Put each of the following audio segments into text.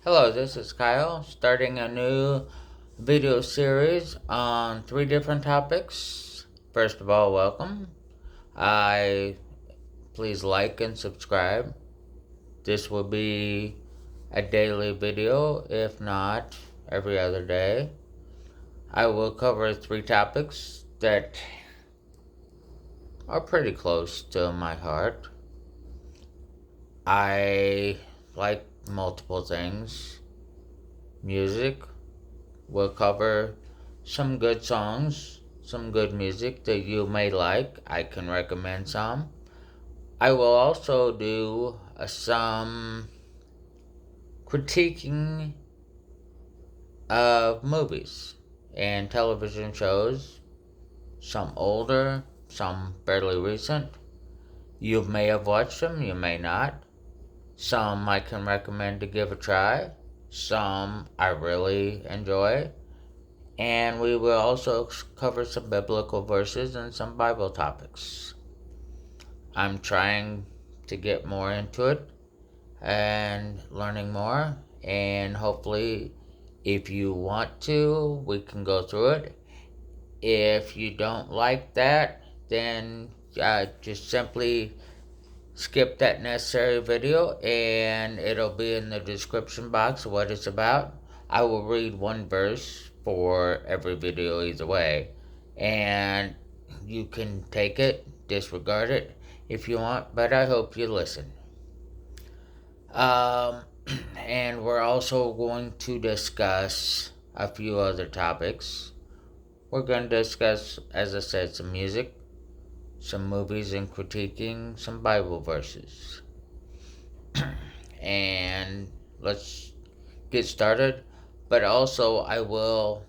Hello, this is Kyle, starting a new video series on 3 different topics. First of all, welcome. I Please like and subscribe. This will be a daily video, if not every other day. I will cover 3 topics that are pretty close to my heart. I like multiple things. Music. We'll cover some good songs, some good music that you may like. I can recommend some. I will also do some critiquing of movies and television shows, some older, some fairly recent. You may have watched them, you may not. Some I can recommend to give a try. Some I really enjoy. And we will also cover some biblical verses and some Bible topics. I'm trying to get more into it and learning more, and hopefully, if you want to, we can go through it. If you don't like that, then just simply skip that necessary video and it'll be in the description box what it's about. I will read one verse for every video either way, and you can take it, disregard it if you want, but I hope you listen. Um, and we're also going to discuss a few other topics. We're going to discuss, as I said, some music, some movies, and critiquing some Bible verses. And let's get started. But also, I will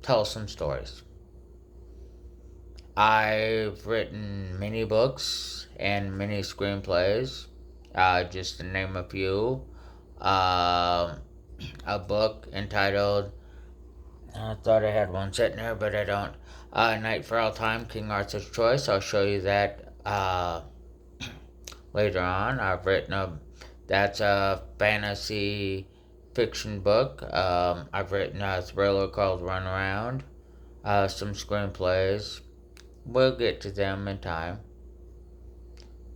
tell some stories. I've written many books and many screenplays, just to name a few. Uh, a book entitled, I thought I had one sitting there, but I don't. Night for All Time, King Arthur's Choice. I'll show you that later on. That's a fantasy fiction book. I've written a thriller called Run Around, some screenplays. We'll get to them in time.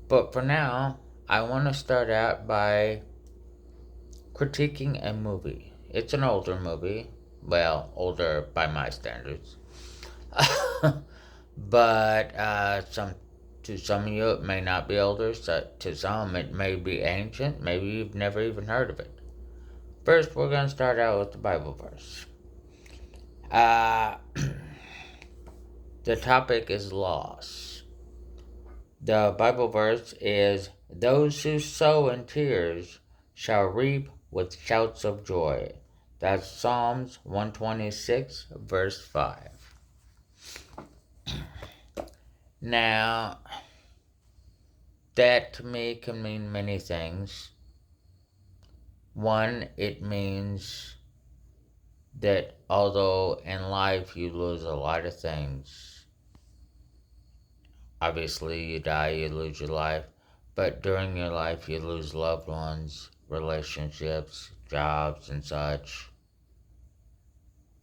But for now, I want to start out by critiquing a movie. It's an older movie. Well, older by my standards. But to some of you, it may not be older. So to some, it may be ancient. Maybe you've never even heard of it. First, we're going to start out with the Bible verse. The topic is loss. The Bible verse is, "Those who sow in tears shall reap with shouts of joy." That's Psalms 126, verse 5. Now, that to me can mean many things. One, it means that although in life you lose a lot of things, obviously you die, you lose your life, but during your life you lose loved ones, relationships, jobs, and such.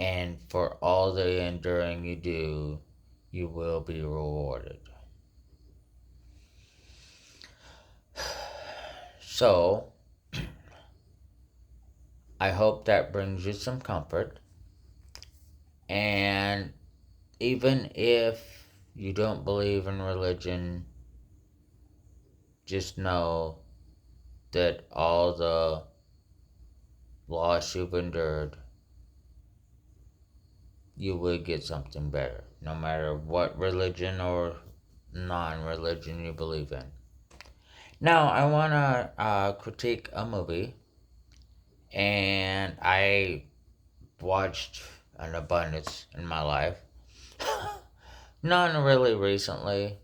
And for all the enduring you do, you will be rewarded. So, I hope that brings you some comfort. And even if you don't believe in religion, just know that all the loss you've endured, you will get something better, no matter what religion or non-religion you believe in. Now, I want to critique a movie, and I watched an abundance in my life. None really recently,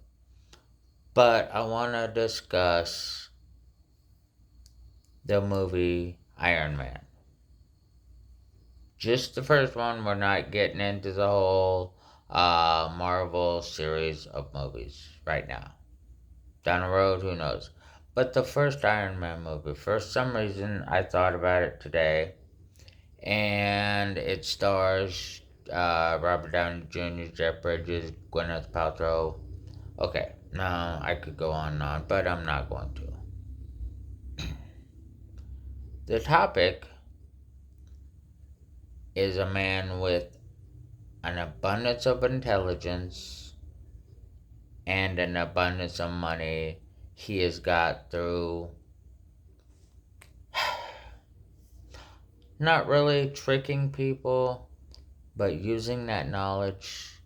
but I want to discuss the movie Iron Man. Just the first one. We're not getting into the whole Marvel series of movies right now. Down the road, who knows? But the first Iron Man movie, for some reason, I thought about it today, and it stars Robert Downey Jr., Jeff Bridges, Gwyneth Paltrow. Okay, now I could go on and on, but I'm not going to. The topic is a man with an abundance of intelligence and an abundance of money he has got through not really tricking people, but using that knowledge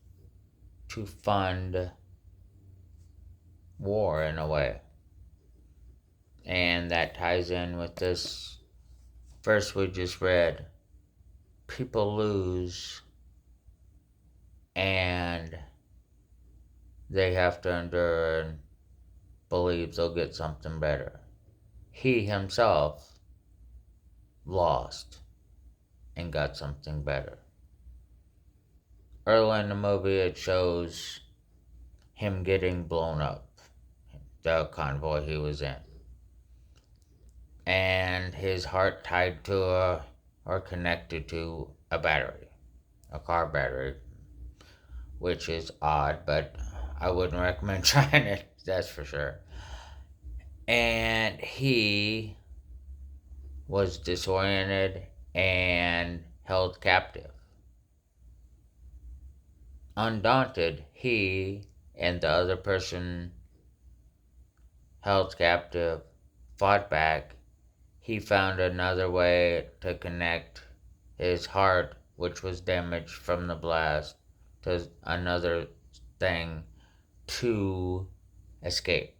to fund war in a way. And that ties in with this verse we just read. People lose and they have to endure and believe they'll get something better. He himself lost and got something better. Early in the movie, it shows him getting blown up, the convoy he was in, and his heart tied to or connected to a battery, a car battery, which is odd, but I wouldn't recommend trying it, that's for sure. And he was disoriented and held captive. Undaunted, he and the other person held captive fought back. He found another way to connect his heart, which was damaged from the blast, to another thing to escape.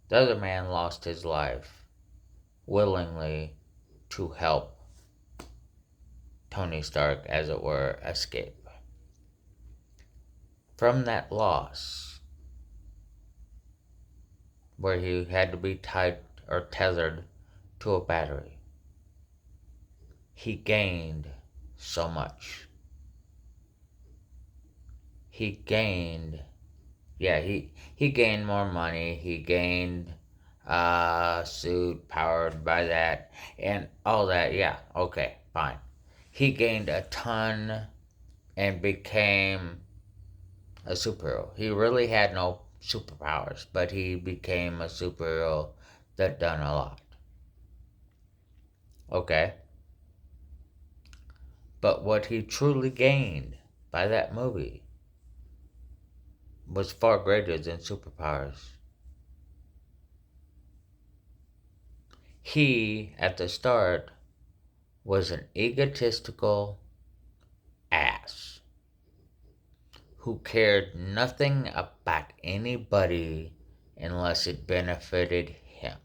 The other man lost his life willingly to help Tony Stark, as it were, escape. From that loss, where he had to be tied or tethered to a battery, he gained so much. He gained, he gained more money. He gained a suit powered by that and all that. Yeah, okay, fine. He gained a ton and became a superhero. He really had no superpowers, but he became a superhero that done a lot. Okay. But what he truly gained by that movie was far greater than superpowers. He, at the start, was an egotistical ass who cared nothing about anybody unless it benefited him.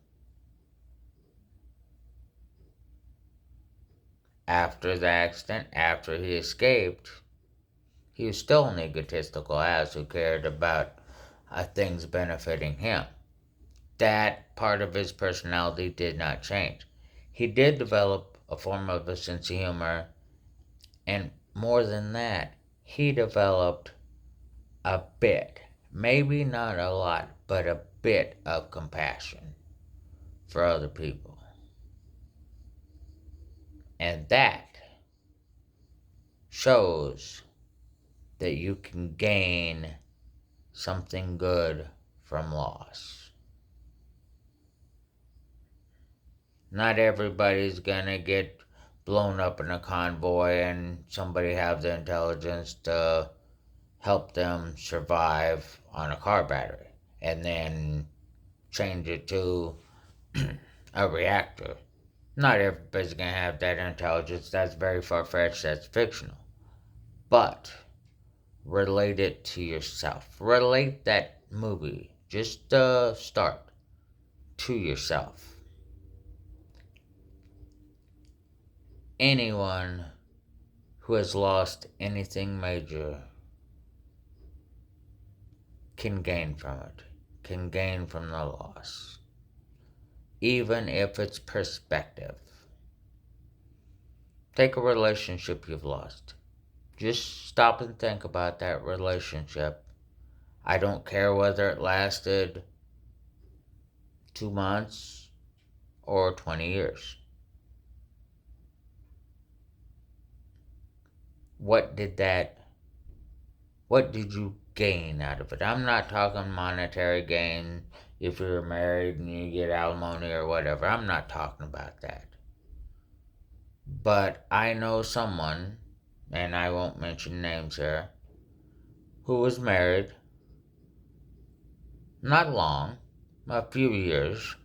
After the accident, after he escaped, he was still an egotistical ass who cared about things benefiting him. That part of his personality did not change. He did develop a form of a sense of humor, and more than that, he developed a bit, maybe not a lot, but a bit of compassion for other people. And that shows that you can gain something good from loss. Not everybody's gonna get blown up in a convoy and somebody have the intelligence to help them survive on a car battery and then change it to a reactor. Not everybody's gonna have that intelligence. That's very far-fetched. That's fictional. But relate it to yourself. Relate that movie, just the start, to yourself. Anyone who has lost anything major can gain from it, can gain from the loss, even if it's perspective. Take a relationship you've lost. Just stop and think about that relationship. I don't care whether it lasted 2 months, or 20 years. What did you gain out of it? I'm not talking monetary gain if you're married and you get alimony or whatever. I'm not talking about that. But I know someone, and I won't mention names here, who was married not long, a few years,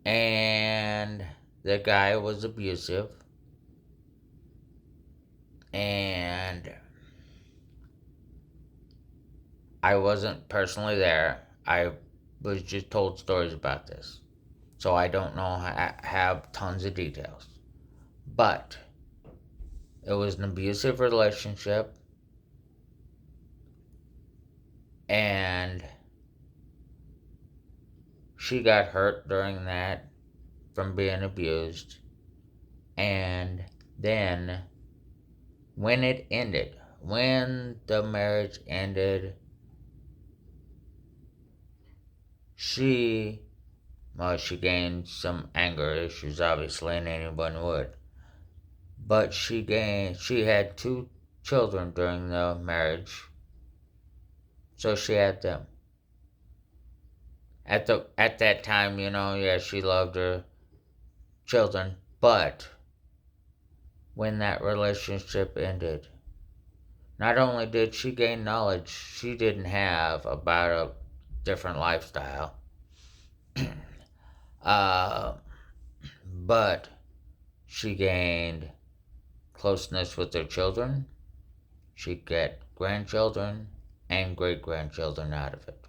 and the guy was abusive, and I wasn't personally there. I was just told stories about this. So I don't know, have tons of details. But it was an abusive relationship, and she got hurt during that from being abused. And then when the marriage ended, she gained some anger issues, obviously, and anyone would. But she had 2 children during the marriage, so she had them. At that time, yeah, she loved her children, but when that relationship ended, not only did she gain knowledge she didn't have about a different lifestyle, uh, but she gained closeness with her children. She got grandchildren and great grandchildren out of it.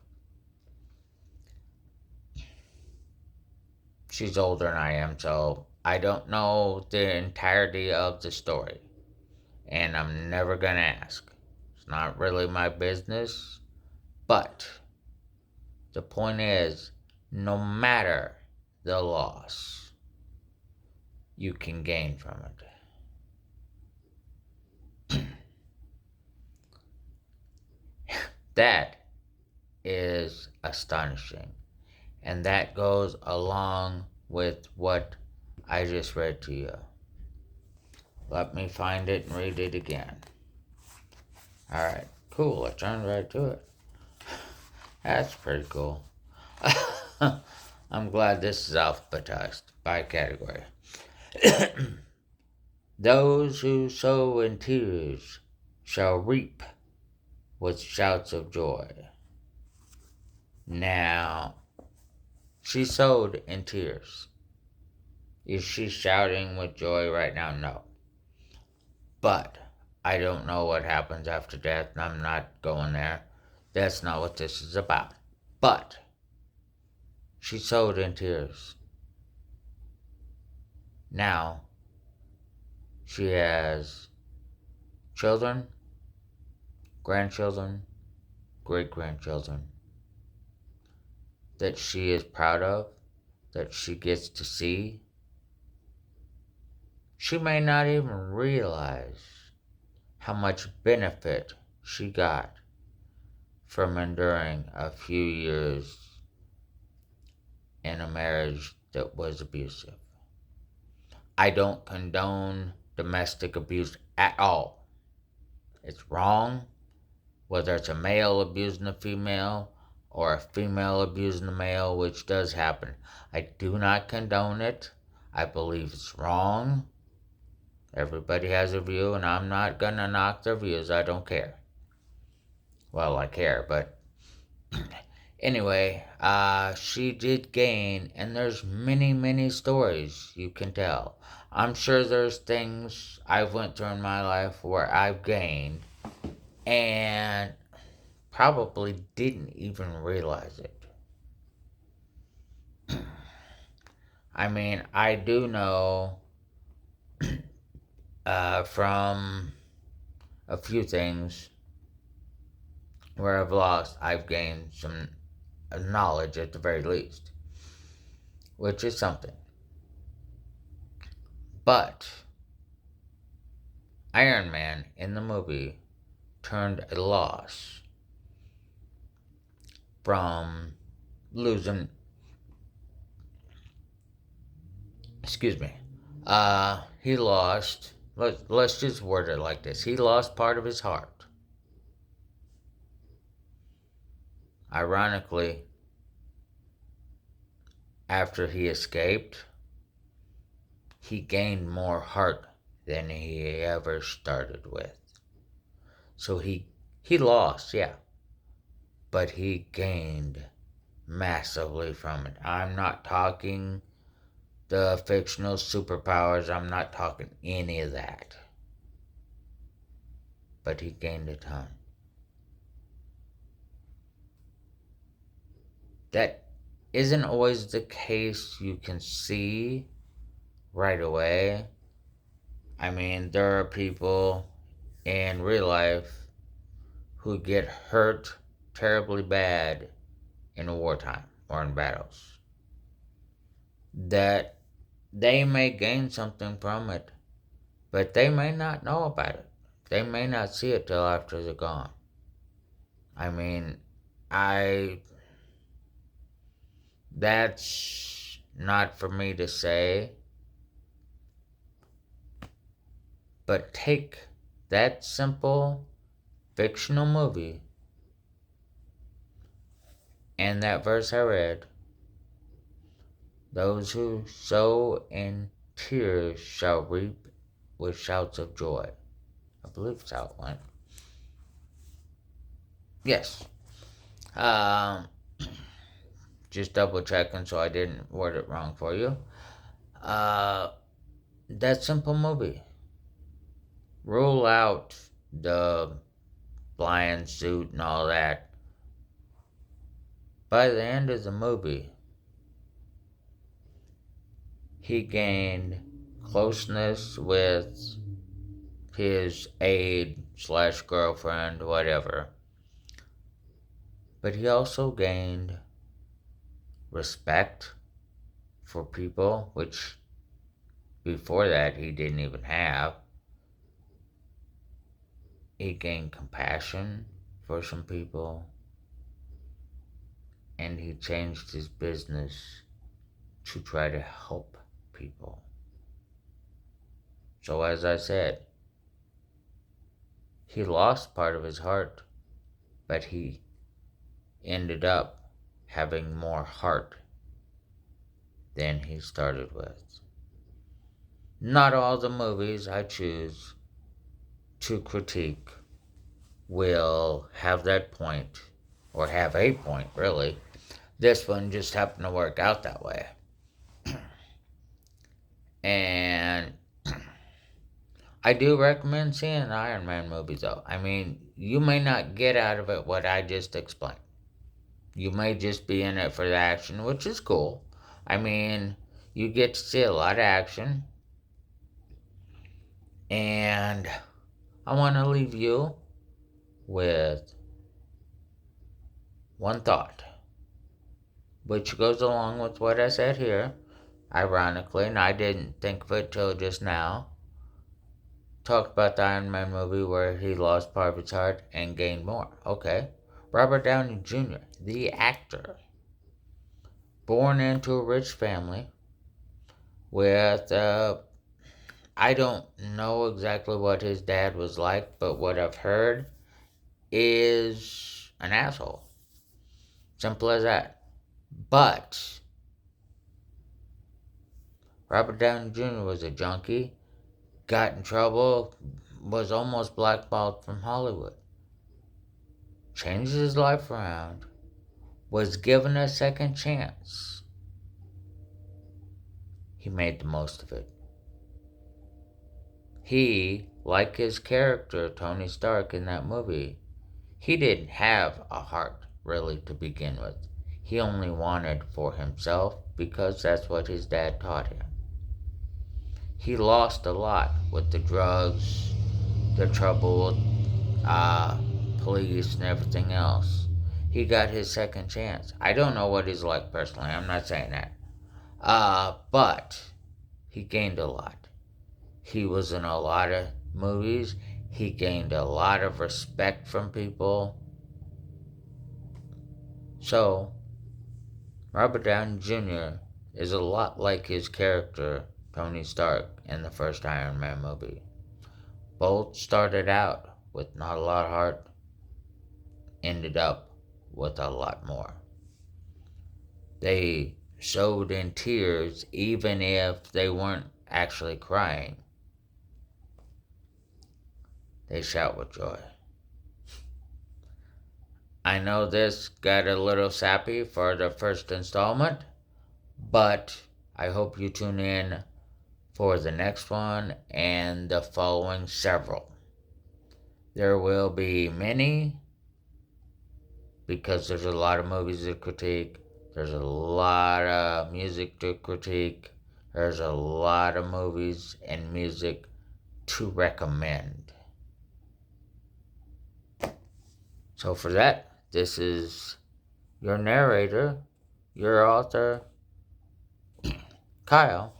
She's older than I am, so I don't know the entirety of the story. And I'm never gonna ask. It's not really my business. But the point is, no matter the loss, you can gain from it. That is astonishing. And that goes along with what I just read to you. Let me find it and read it again. Alright, cool. Let's turn right to it. That's pretty cool. I'm glad this is alphabetized by category. Those who sow in tears shall reap with shouts of joy. Now, she sowed in tears. Is she shouting with joy right now? No. But I don't know what happens after death, and I'm not going there. That's not what this is about. But she sowed in tears. Now, she has children, grandchildren, great-grandchildren that she is proud of, that she gets to see. She may not even realize how much benefit she got from enduring a few years in a marriage that was abusive. I don't condone domestic abuse at all. It's wrong, whether it's a male abusing a female or a female abusing a male, which does happen. I do not condone it. I believe it's wrong. Everybody has a view, and I'm not gonna knock their views. I don't care. Well, I care, but anyway, she did gain, and there's many, many stories you can tell. I'm sure there's things I've went through in my life where I've gained and probably didn't even realize it. I mean, I do know from a few things where I've gained some knowledge at the very least, which is something. But Iron Man in the movie turned a loss from losing, excuse me, he lost, let's just word it like this, he lost part of his heart. Ironically, after he escaped, he gained more heart than he ever started with. So he lost, yeah, but he gained massively from it. I'm not talking the fictional superpowers, I'm not talking any of that. But he gained a ton. That isn't always the case you can see right away. I mean, there are people in real life who get hurt terribly bad in wartime or in battles. That they may gain something from it, but they may not know about it. They may not see it till after they're gone. I mean, I that's not for me to say, but take that simple fictional movie and that verse I read, those who sow in tears shall reap with shouts of joy. I believe it's how it went. Yes. Um, just double checking so I didn't word it wrong for you. That simple movie. Rule out the blind suit and all that. By the end of the movie, he gained closeness with his aide slash girlfriend, whatever. But he also gained respect for people, which before that he didn't even have. He gained compassion for some people, and he changed his business to try to help people. So, as I said, he lost part of his heart, but he ended up having more heart than he started with. Not all the movies I choose to critique will have that point, or have a point, really. This one just happened to work out that way. And I do recommend seeing an Iron Man movie, though. I mean, you may not get out of it what I just explained. You may just be in it for the action, which is cool. I mean, you get to see a lot of action. And I want to leave you with one thought, which goes along with what I said here, ironically, and I didn't think of it till just now. Talked about the Iron Man movie where he lost part of his heart and gained more. Okay. Robert Downey Jr., the actor, born into a rich family with, I don't know exactly what his dad was like, but what I've heard is an asshole. Simple as that. But Robert Downey Jr. was a junkie, got in trouble, was almost blackballed from Hollywood. Changed his life around, was given a second chance. He made the most of it. He, like his character, Tony Stark, in that movie, he didn't have a heart, really, to begin with. He only wanted for himself because that's what his dad taught him. He lost a lot with the drugs, the trouble with police and everything else. He got his second chance. I don't know what he's like personally. I'm not saying that. But he gained a lot. He was in a lot of movies. He gained a lot of respect from people. So, Robert Downey Jr. is a lot like his character, Tony Stark, in the first Iron Man movie. Both started out with not a lot of heart, ended up with a lot more. They showed in tears even if they weren't actually crying. They shout with joy. I know this got a little sappy for the first installment, but I hope you tune in for the next one and the following several. There will be many because there's a lot of movies to critique, there's a lot of music to critique, there's a lot of movies and music to recommend. So for that, this is your narrator, your author, Kyle,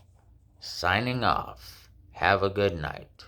signing off. Have a good night.